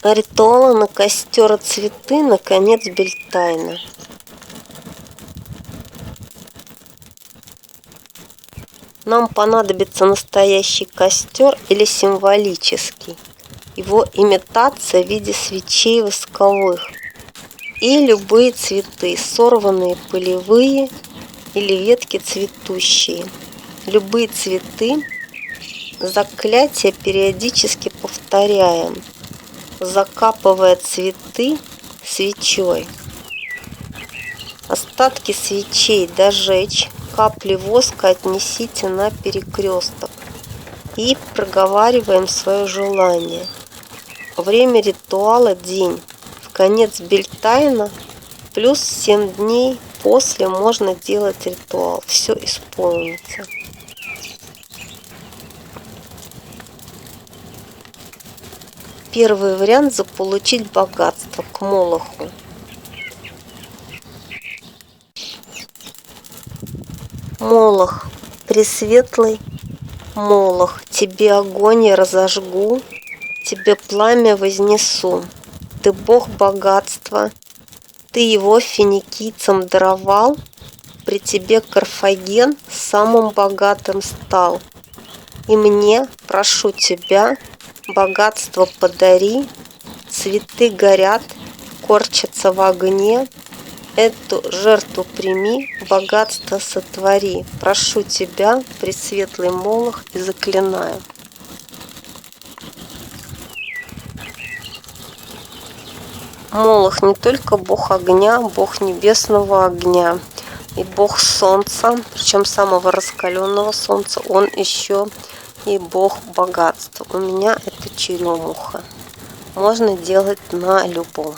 Ритуалы на костер и цветы на конец Бельтайна. Нам понадобится настоящий костер или символический. Его имитация в виде свечей восковых. И любые цветы, сорванные полевые или ветки цветущие. Любые цветы. Заклятие периодически повторяем, закапывая цветы свечой. Остатки свечей дожечь, капли воска отнесите на перекресток и проговариваем свое желание. Время ритуала – день. В конец Бельтайна плюс 7 дней после можно делать ритуал. Все исполнится. Первый вариант – заполучить богатство к Молоху. Молох, пресветлый Молох, тебе огонь я разожгу, тебе пламя вознесу. Ты бог богатства, ты его финикийцам даровал, при тебе Карфаген самым богатым стал. И мне, прошу тебя, богатство подари, цветы горят, корчатся в огне, эту жертву прими, богатство сотвори. Прошу тебя, пресветлый Молох, и заклинаю. Молох не только бог огня, бог небесного огня и бог солнца, причем самого раскаленного солнца, он еще и бог богатства. У меня это черемуха. Можно делать на любом.